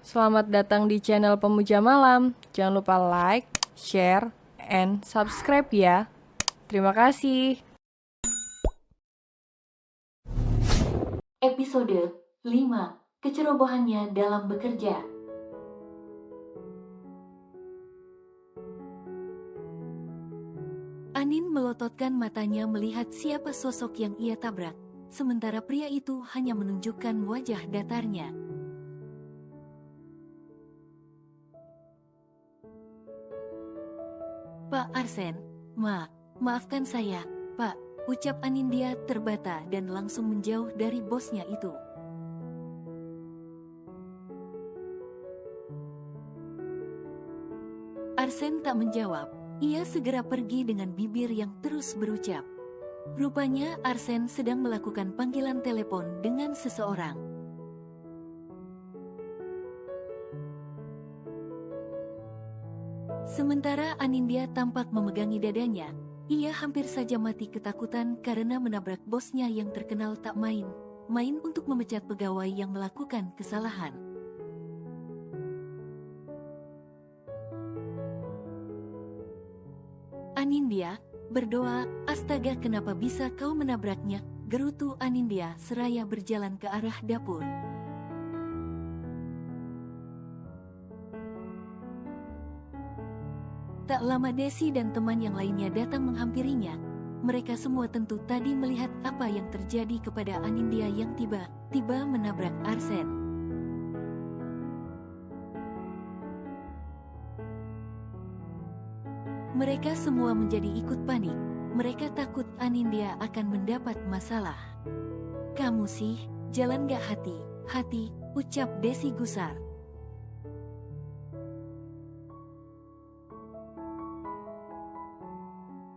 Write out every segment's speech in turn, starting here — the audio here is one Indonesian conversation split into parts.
Selamat datang di channel Pemuja Malam. Jangan lupa like, share, and subscribe ya. Terima kasih. Episode 5. Kecerobohannya dalam bekerja. Anin melototkan matanya melihat siapa sosok yang ia tabrak, sementara pria itu hanya menunjukkan wajah datarnya. Pak Arsen, maafkan saya, Pak, ucap Anindya terbata dan langsung menjauh dari bosnya itu. Arsen tak menjawab, ia segera pergi dengan bibir yang terus berucap. Rupanya Arsen sedang melakukan panggilan telepon dengan seseorang. Sementara Anindya tampak memegangi dadanya, ia hampir saja mati ketakutan karena menabrak bosnya yang terkenal tak main untuk memecat pegawai yang melakukan kesalahan. Anindya berdoa, "Astaga, kenapa bisa kau menabraknya?" gerutu Anindya seraya berjalan ke arah dapur. Tak lama Desi dan teman yang lainnya datang menghampirinya. Mereka semua tentu tadi melihat apa yang terjadi kepada Anindya yang tiba-tiba menabrak Arsen. Mereka semua menjadi ikut panik. Mereka takut Anindya akan mendapat masalah. "Kamu sih, jalan gak hati, ucap Desi gusar.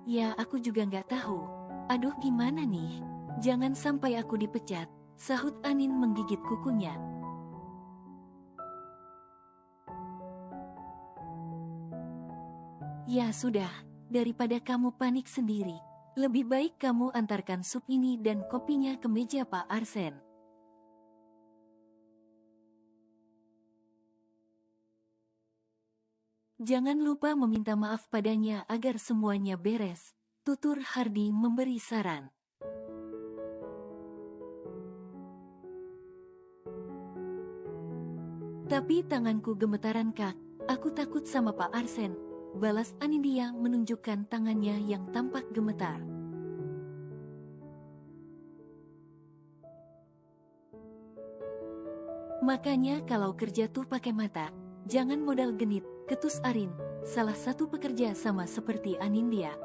"Ya, aku juga nggak tahu. Aduh, gimana nih? Jangan sampai aku dipecat," sahut Anin menggigit kukunya. "Ya sudah, daripada kamu panik sendiri, lebih baik kamu antarkan sup ini dan kopinya ke meja Pak Arsen." "Jangan lupa meminta maaf padanya agar semuanya beres," tutur Hardi memberi saran. "Tapi tanganku gemetaran Kak, aku takut sama Pak Arsen," balas Anindya menunjukkan tangannya yang tampak gemetar. "Makanya kalau kerja tuh pakai mata, jangan modal genit," ketus Arin, salah satu pekerja sama seperti Anindya.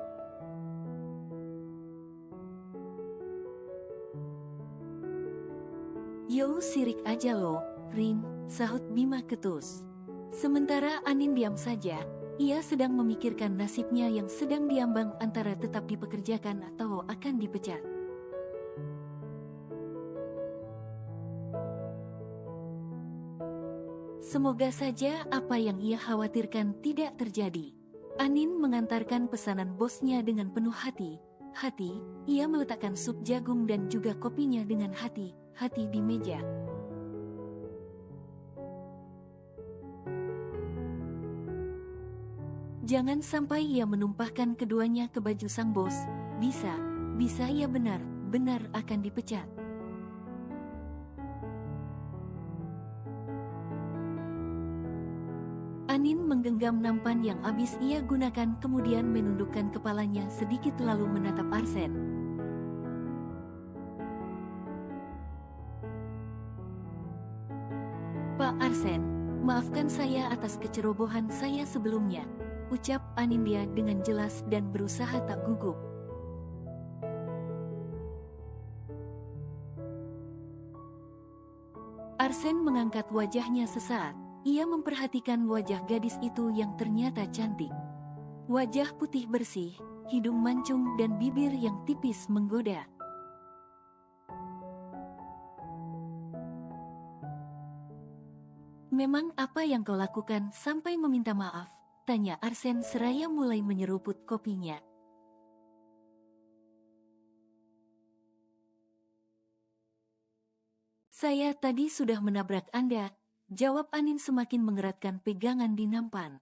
"Yo, sirik aja lo, Rin," sahut Bima ketus. Sementara Anin diam saja, ia sedang memikirkan nasibnya yang sedang diambang antara tetap dipekerjakan atau akan dipecat. Semoga saja apa yang ia khawatirkan tidak terjadi. Anin mengantarkan pesanan bosnya dengan penuh hati, ia meletakkan sup jagung dan juga kopinya dengan hati-hati di meja. Jangan sampai ia menumpahkan keduanya ke baju sang bos, bisa ia benar-benar akan dipecat. Anin menggenggam nampan yang habis ia gunakan kemudian menundukkan kepalanya sedikit lalu menatap Arsen. "Pak Arsen, maafkan saya atas kecerobohan saya sebelumnya," ucap Anindya dengan jelas dan berusaha tak gugup. Arsen mengangkat wajahnya sesaat. Ia memperhatikan wajah gadis itu yang ternyata cantik. Wajah putih bersih, hidung mancung dan bibir yang tipis menggoda. "Memang apa yang kau lakukan sampai meminta maaf?" tanya Arsen seraya mulai menyeruput kopinya. "Saya tadi sudah menabrak Anda," Jawab Anin semakin mengeratkan pegangan di nampan.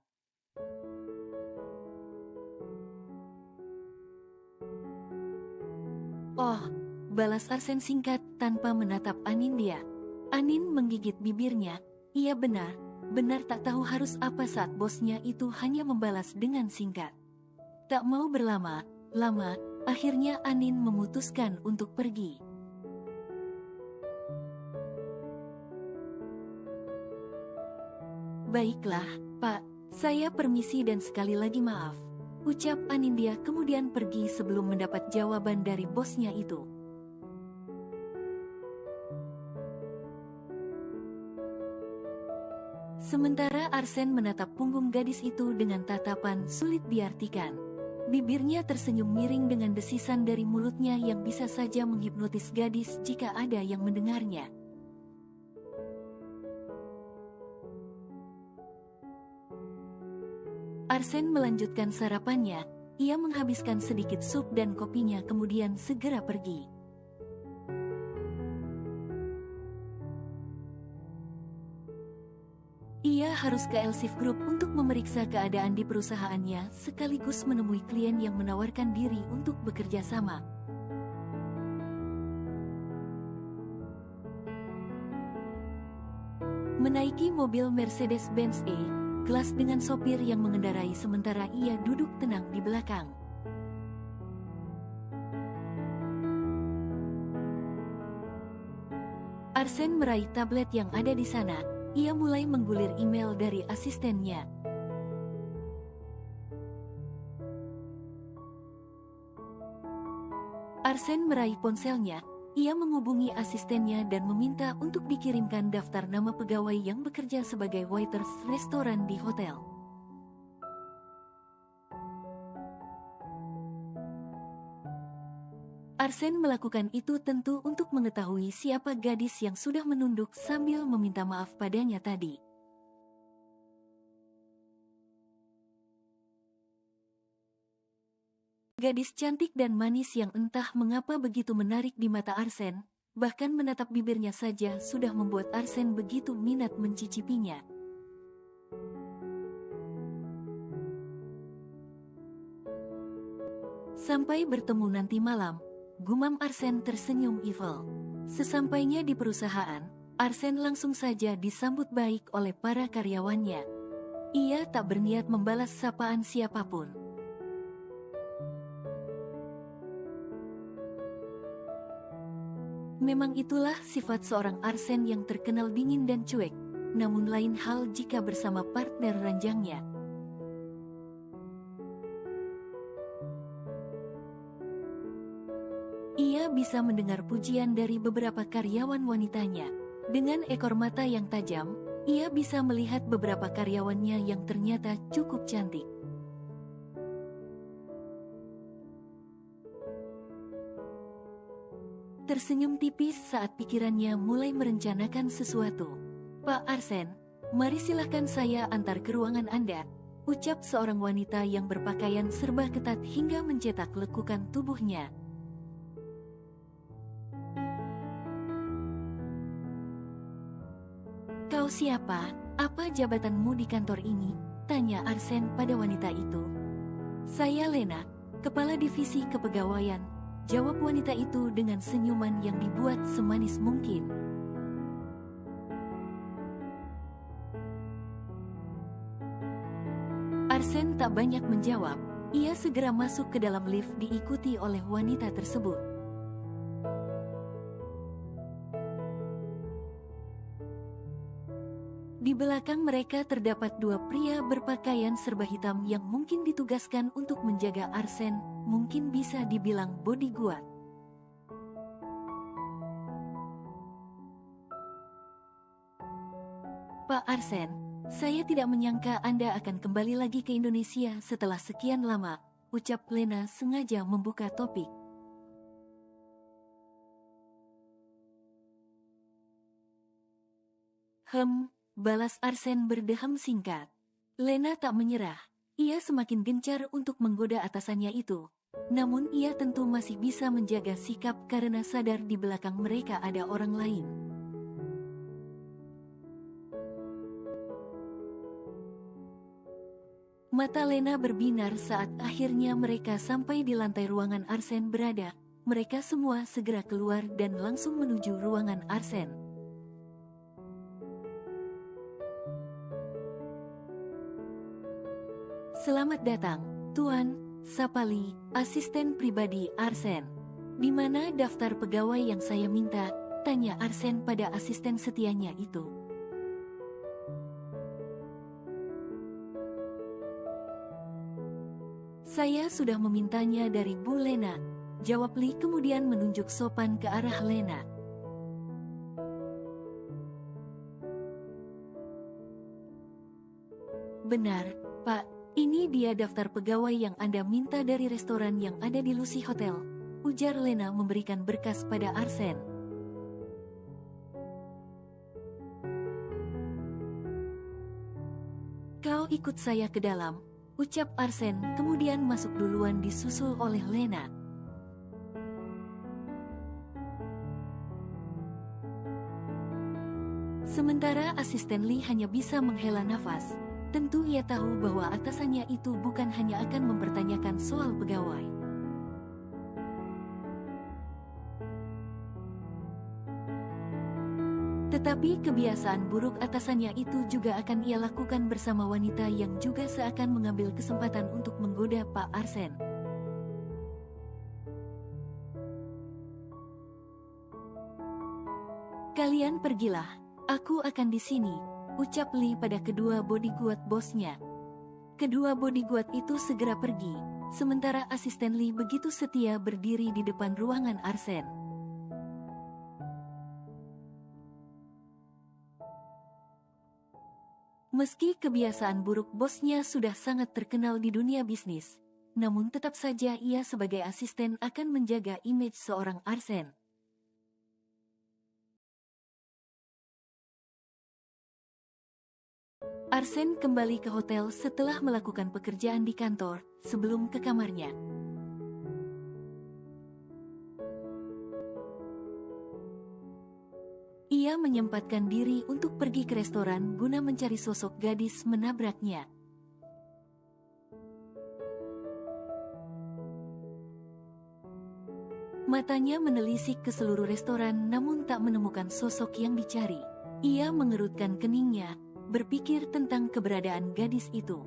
Oh, balas Arsen singkat tanpa menatap Anin dia. Anin menggigit bibirnya. Iya benar tak tahu harus apa saat bosnya itu hanya membalas dengan singkat. Tak mau berlama-lama, akhirnya Anin memutuskan untuk pergi. Baiklah, Pak, saya permisi dan sekali lagi maaf. Ucap Anindya kemudian pergi sebelum mendapat jawaban dari bosnya itu. Sementara Arsen menatap punggung gadis itu dengan tatapan sulit diartikan. Bibirnya tersenyum miring dengan desisan dari mulutnya yang bisa saja menghipnotis gadis jika ada yang mendengarnya. Arsen melanjutkan sarapannya, ia menghabiskan sedikit sup dan kopinya kemudian segera pergi. Ia harus ke Elsif Group untuk memeriksa keadaan di perusahaannya sekaligus menemui klien yang menawarkan diri untuk bekerja sama. Menaiki mobil Mercedes-Benz kelas dengan sopir yang mengendarai sementara ia duduk tenang di belakang. Arsen meraih tablet yang ada di sana, ia mulai menggulir email dari asistennya. Arsen meraih ponselnya, ia menghubungi asistennya dan meminta untuk dikirimkan daftar nama pegawai yang bekerja sebagai waiters restoran di hotel. Arsen melakukan itu tentu untuk mengetahui siapa gadis yang sudah menunduk sambil meminta maaf padanya tadi. Gadis cantik dan manis yang entah mengapa begitu menarik di mata Arsen, bahkan menatap bibirnya saja sudah membuat Arsen begitu minat mencicipinya. Sampai bertemu nanti malam, gumam Arsen tersenyum evil. Sesampainya di perusahaan, Arsen langsung saja disambut baik oleh para karyawannya. Ia tak berniat membalas sapaan siapapun. Memang itulah sifat seorang Arsen yang terkenal dingin dan cuek, namun lain hal jika bersama partner ranjangnya. Ia bisa mendengar pujian dari beberapa karyawan wanitanya. Dengan ekor mata yang tajam, ia bisa melihat beberapa karyawannya yang ternyata cukup cantik. Tersenyum tipis saat pikirannya mulai merencanakan sesuatu. Pak Arsen, mari silahkan saya antar ke ruangan Anda, ucap seorang wanita yang berpakaian serba ketat hingga mencetak lekukan tubuhnya. Kau siapa? Apa jabatanmu di kantor ini? Tanya Arsen pada wanita itu. Saya Lena, Kepala Divisi Kepegawaian, jawab wanita itu dengan senyuman yang dibuat semanis mungkin. Arsen tak banyak menjawab, ia segera masuk ke dalam lift diikuti oleh wanita tersebut. Di belakang mereka terdapat dua pria berpakaian serba hitam yang mungkin ditugaskan untuk menjaga Arsen, mungkin bisa dibilang bodyguard. Pak Arsen, saya tidak menyangka Anda akan kembali lagi ke Indonesia setelah sekian lama, ucap Lena sengaja membuka topik. Balas Arsen berdeham singkat. Lena tak menyerah, ia semakin gencar untuk menggoda atasannya itu. Namun ia tentu masih bisa menjaga sikap karena sadar di belakang mereka ada orang lain. Mata Lena berbinar saat akhirnya mereka sampai di lantai ruangan Arsen berada. Mereka semua segera keluar dan langsung menuju ruangan Arsen. Selamat datang, Tuan Sapali, asisten pribadi Arsen. Di mana daftar pegawai yang saya minta? Tanya Arsen pada asisten setianya itu. Saya sudah memintanya dari Bu Lena, jawab Lee kemudian menunjuk sopan ke arah Lena. Benar, Pak, ini dia daftar pegawai yang Anda minta dari restoran yang ada di Lucy Hotel, ujar Lena memberikan berkas pada Arsen. Kau ikut saya ke dalam, ucap Arsen kemudian masuk duluan disusul oleh Lena. Sementara asisten Lee hanya bisa menghela nafas. Tentu ia tahu bahwa atasannya itu bukan hanya akan mempertanyakan soal pegawai. Tetapi kebiasaan buruk atasannya itu juga akan ia lakukan bersama wanita yang juga seakan mengambil kesempatan untuk menggoda Pak Arsen. Kalian pergilah, aku akan di sini, ucap Lee pada kedua bodyguard bosnya. Kedua bodyguard itu segera pergi, sementara asisten Lee begitu setia berdiri di depan ruangan Arsen. Meski kebiasaan buruk bosnya sudah sangat terkenal di dunia bisnis, namun tetap saja ia sebagai asisten akan menjaga image seorang Arsen. Arsen kembali ke hotel setelah melakukan pekerjaan di kantor, sebelum ke kamarnya. Ia menyempatkan diri untuk pergi ke restoran guna mencari sosok gadis menabraknya. Matanya menelisik ke seluruh restoran namun tak menemukan sosok yang dicari. Ia mengerutkan keningnya, berpikir tentang keberadaan gadis itu.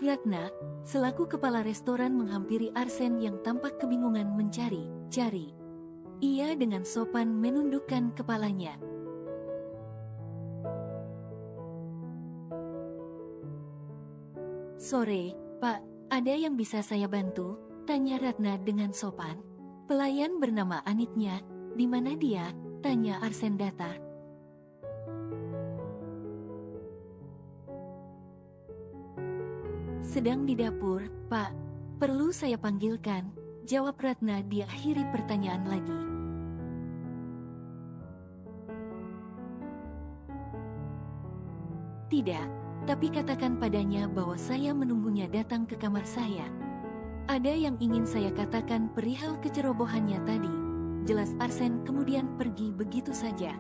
Ratna, selaku kepala restoran menghampiri Arsen yang tampak kebingungan mencari-cari. Ia dengan sopan menundukkan kepalanya. Sore, Pak, ada yang bisa saya bantu? Tanya Ratna dengan sopan. Pelayan bernama Anitnya, di mana dia? Tanya Arsen datar. Sedang di dapur, Pak. Perlu saya panggilkan? Jawab Ratna diakhiri pertanyaan lagi. Tidak, tapi katakan padanya bahwa saya menunggunya datang ke kamar saya. Ada yang ingin saya katakan perihal kecerobohannya tadi. Jelas Arsen kemudian pergi begitu saja.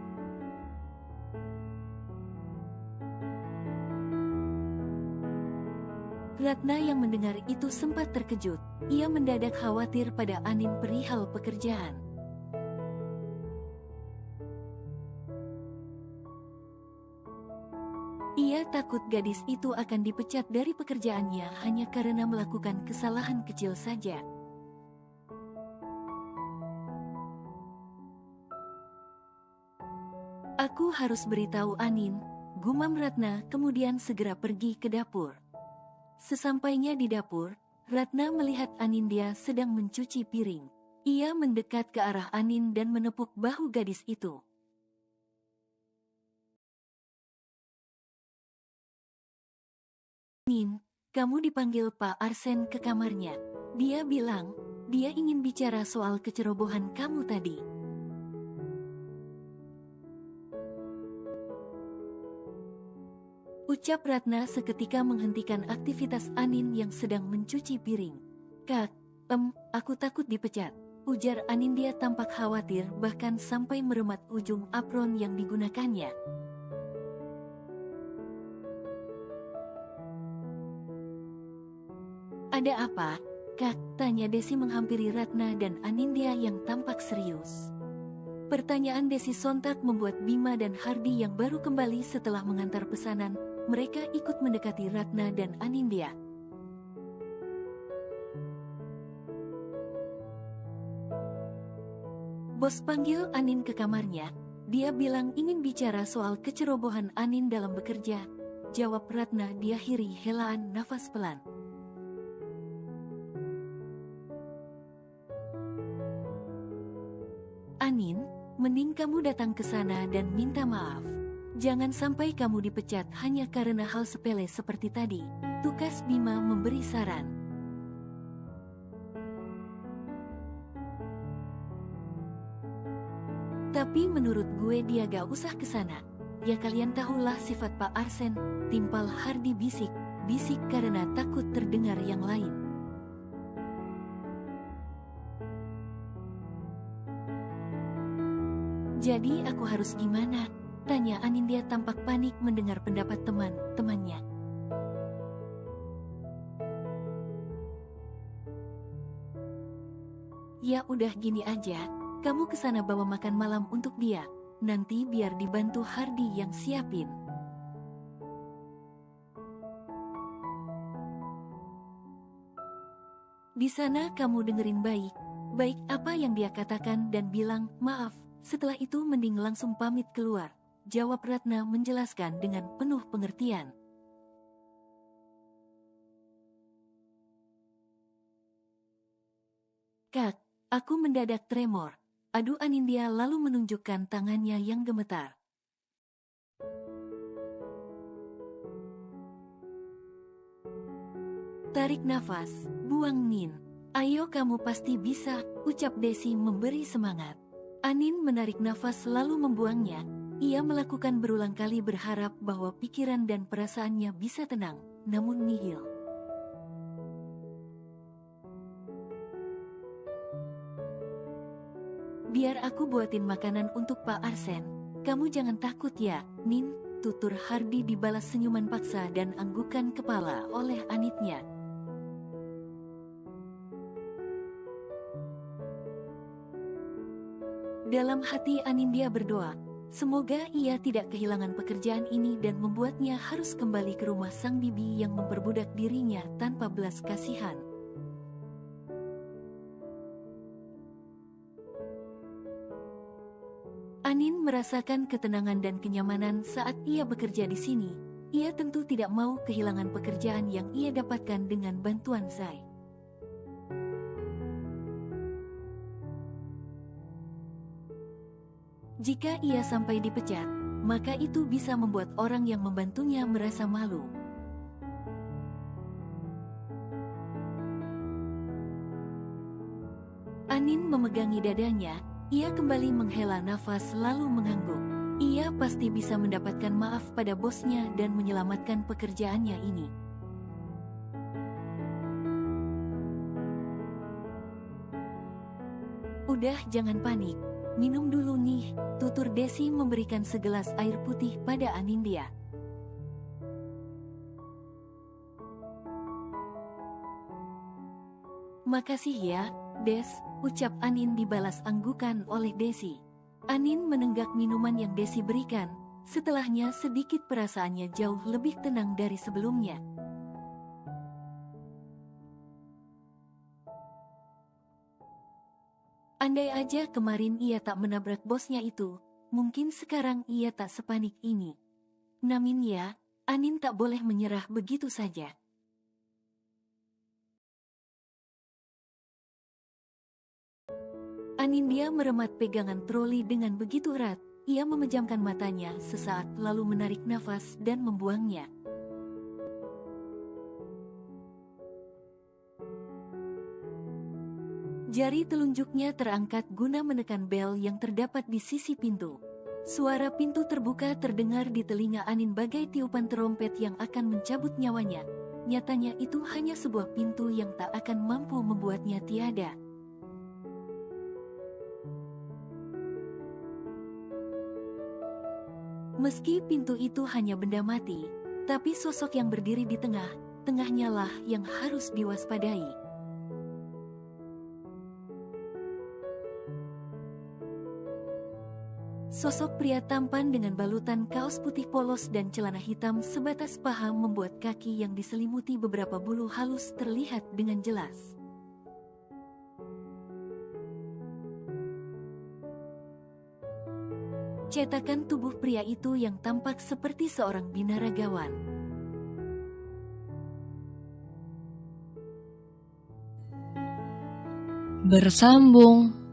Ratna yang mendengar itu sempat terkejut. Ia mendadak khawatir pada Anin perihal pekerjaan. Ia takut gadis itu akan dipecat dari pekerjaannya hanya karena melakukan kesalahan kecil saja. Aku harus beritahu Anin, gumam Ratna kemudian segera pergi ke dapur. Sesampainya di dapur, Ratna melihat Anindya sedang mencuci piring. Ia mendekat ke arah Anin dan menepuk bahu gadis itu. Anin, kamu dipanggil Pak Arsen ke kamarnya. Dia bilang, dia ingin bicara soal kecerobohan kamu tadi. Ucap Ratna seketika menghentikan aktivitas Anin yang sedang mencuci piring. Kak, aku takut dipecat. ujar Anindya tampak khawatir bahkan sampai meremat ujung apron yang digunakannya. Ada apa, Kak? Tanya Desi menghampiri Ratna dan Anindya yang tampak serius. Pertanyaan Desi sontak membuat Bima dan Hardi yang baru kembali setelah mengantar pesanan, mereka ikut mendekati Ratna dan Anindya. Bos panggil Anin ke kamarnya. Dia bilang ingin bicara soal kecerobohan Anin dalam bekerja. Jawab Ratna diakhiri helaan nafas pelan. Anin, mending kamu datang ke sana dan minta maaf. Jangan sampai kamu dipecat hanya karena hal sepele seperti tadi. Tukas Bima memberi saran. Tapi menurut gue dia gak usah ke sana. Ya kalian tahulah sifat Pak Arsen, timpal Hardi bisik karena takut terdengar yang lain. Jadi aku harus gimana? Tanya Anindya tampak panik mendengar pendapat teman-temannya. Ya udah gini aja, kamu kesana bawa makan malam untuk dia. Nanti biar dibantu Hardi yang siapin. Di sana kamu dengerin baik apa yang dia katakan dan bilang maaf. Setelah itu mending langsung pamit keluar. Jawab Ratna menjelaskan dengan penuh pengertian. Kak, aku mendadak tremor. Adu Anindya lalu menunjukkan tangannya yang gemetar. Tarik nafas, buang Nin. Ayo kamu pasti bisa, ucap Desi memberi semangat. Anin menarik nafas lalu membuangnya. Ia melakukan berulang kali berharap bahwa pikiran dan perasaannya bisa tenang, namun nihil. Biar aku buatin makanan untuk Pak Arsen. Kamu jangan takut ya, Nin, tutur Hardi dibalas senyuman paksa dan anggukan kepala oleh Anitnya. Dalam hati Anindya berdoa, semoga ia tidak kehilangan pekerjaan ini dan membuatnya harus kembali ke rumah sang bibi yang memperbudak dirinya tanpa belas kasihan. Anin merasakan ketenangan dan kenyamanan saat ia bekerja di sini. Ia tentu tidak mau kehilangan pekerjaan yang ia dapatkan dengan bantuan Zai. Jika ia sampai dipecat, maka itu bisa membuat orang yang membantunya merasa malu. Anin memegangi dadanya, ia kembali menghela nafas lalu mengangguk. Ia pasti bisa mendapatkan maaf pada bosnya dan menyelamatkan pekerjaannya ini. Udah jangan panik. Minum dulu nih, tutur Desi memberikan segelas air putih pada Anindya. Makasih ya, Des, ucap Anin dibalas anggukan oleh Desi. Anin menenggak minuman yang Desi berikan, setelahnya sedikit perasaannya jauh lebih tenang dari sebelumnya. Andai aja kemarin ia tak menabrak bosnya itu, mungkin sekarang ia tak sepanik ini. Namun ya, Anin tak boleh menyerah begitu saja. Anindya meremat pegangan troli dengan begitu erat, ia memejamkan matanya sesaat lalu menarik nafas dan membuangnya. Jari telunjuknya terangkat guna menekan bel yang terdapat di sisi pintu. Suara pintu terbuka terdengar di telinga Anin bagai tiupan terompet yang akan mencabut nyawanya. Nyatanya itu hanya sebuah pintu yang tak akan mampu membuatnya tiada. Meski pintu itu hanya benda mati, tapi sosok yang berdiri di tengahnya lah yang harus diwaspadai. Sosok pria tampan dengan balutan kaos putih polos dan celana hitam sebatas paha membuat kaki yang diselimuti beberapa bulu halus terlihat dengan jelas. Cetakan tubuh pria itu yang tampak seperti seorang binaragawan. Bersambung.